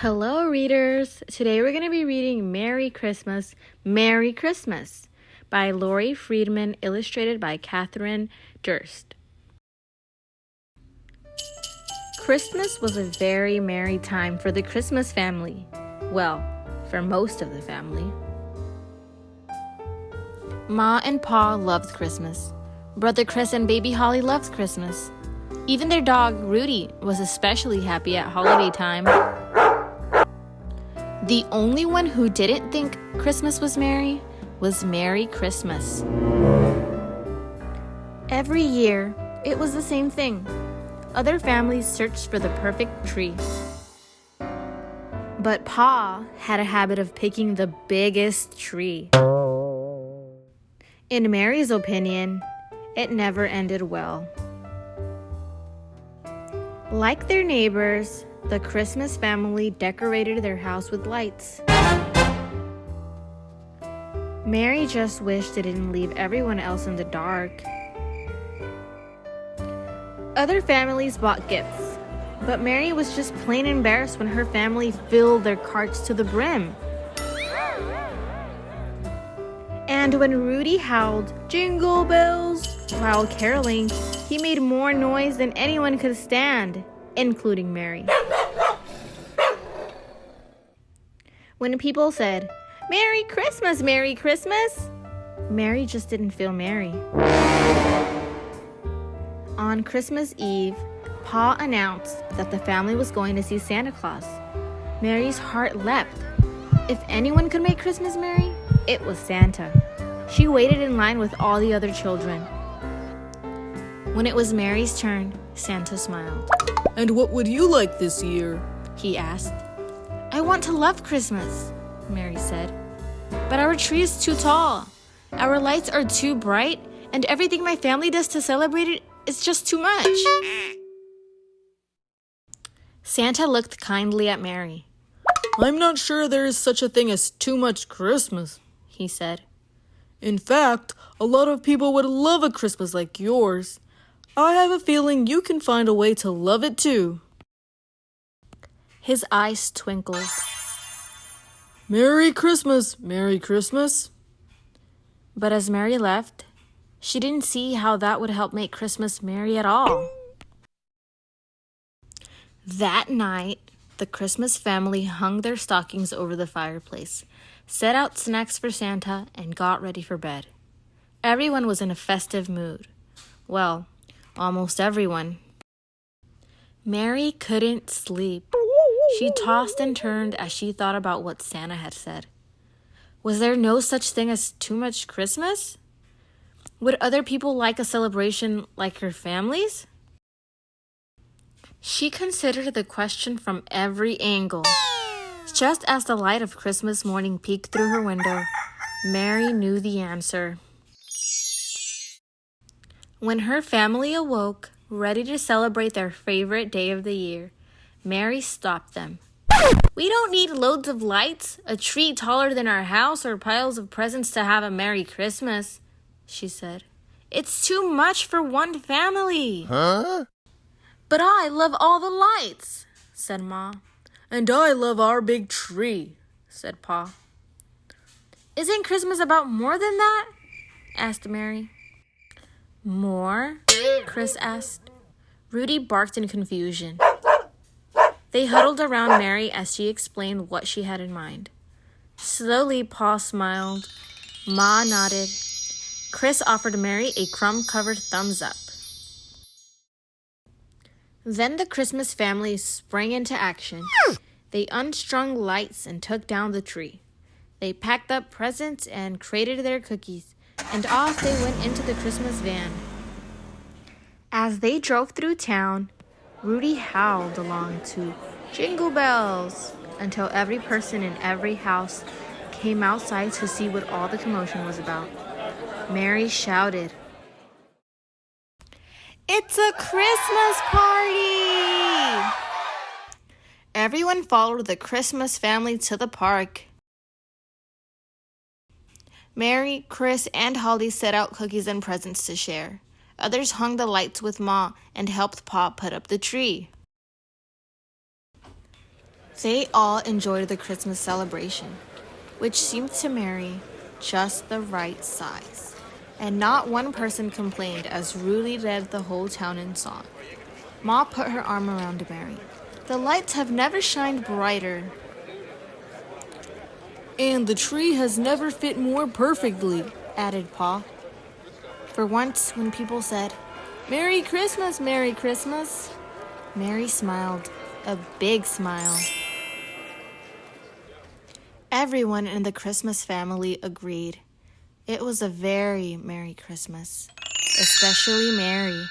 Hello, readers. Today we're going to be reading Merry Christmas, Merry Christmas by Lori Friedman, illustrated by Catherine Durst. Christmas was a very merry time for the Christmas family. Well, for most of the family. Ma and Pa loved Christmas. Brother Chris and baby Holly loved Christmas. Even their dog, Rudy, was especially happy at holiday time. The only one who didn't think Christmas was merry was Merry Christmas. Every year, it was the same thing. Other families searched for the perfect tree. But Pa had a habit of picking the biggest tree. In Mary's opinion, it never ended well. Like their neighbors, the Christmas family decorated their house with lights. Mary just wished they didn't leave everyone else in the dark. Other families bought gifts, but Mary was just plain embarrassed when her family filled their carts to the brim. And when Rudy howled, "Jingle bells," while caroling, he made more noise than anyone could stand, including Mary. When people said, "Merry Christmas, Merry Christmas," Mary just didn't feel merry. On Christmas Eve, Pa announced that the family was going to see Santa Claus. Mary's heart leapt. If anyone could make Christmas merry, it was Santa. She waited in line with all the other children. When it was Mary's turn, Santa smiled. "And what would you like this year?" he asked. "I want to love Christmas," Mary said. "But our tree is too tall. Our lights are too bright, and everything my family does to celebrate it is just too much." Santa looked kindly at Mary. "I'm not sure there is such a thing as too much Christmas," he said. "In fact, a lot of people would love a Christmas like yours. I have a feeling you can find a way to love it too." His eyes twinkled. "Merry Christmas, Merry Christmas." But as Mary left, she didn't see how that would help make Christmas merry at all. That night, the Christmas family hung their stockings over the fireplace, set out snacks for Santa, and got ready for bed. Everyone was in a festive mood. Well, almost everyone. Mary couldn't sleep. She tossed and turned as she thought about what Santa had said. Was there no such thing as too much Christmas? Would other people like a celebration like her family's? She considered the question from every angle. Just as the light of Christmas morning peeked through her window, Mary knew the answer. When her family awoke, ready to celebrate their favorite day of the year, Mary stopped them. "We don't need loads of lights, a tree taller than our house, or piles of presents to have a Merry Christmas," she said. "It's too much for one family." "Huh?" "But I love all the lights," said Ma. "And I love our big tree," said Pa. "Isn't Christmas about more than that?" asked Mary. "More?" Chris asked. Rudy barked in confusion. They huddled around Mary as she explained what she had in mind. Slowly, Pa smiled. Ma nodded. Chris offered Mary a crumb-covered thumbs up. Then the Christmas family sprang into action. They unstrung lights and took down the tree. They packed up presents and crated their cookies, and off they went into the Christmas van. As they drove through town, Rudy howled along to "Jingle bells" until every person in every house came outside to see what all the commotion was about. Mary shouted, "It's a Christmas party!" Everyone followed the Christmas family to the park. Mary, Chris, and Holly set out cookies and presents to share. Others hung the lights with Ma and helped Pa put up the tree. They all enjoyed the Christmas celebration, which seemed to Mary just the right size. And not one person complained as Rudy led the whole town in song. Ma put her arm around Mary. The lights have never shined brighter. And the tree has never fit more perfectly, Added Pa. For once, when people said, Merry Christmas, Merry Christmas, Mary smiled, a big smile. Everyone in the Christmas family agreed. It was a very Merry Christmas, especially Mary.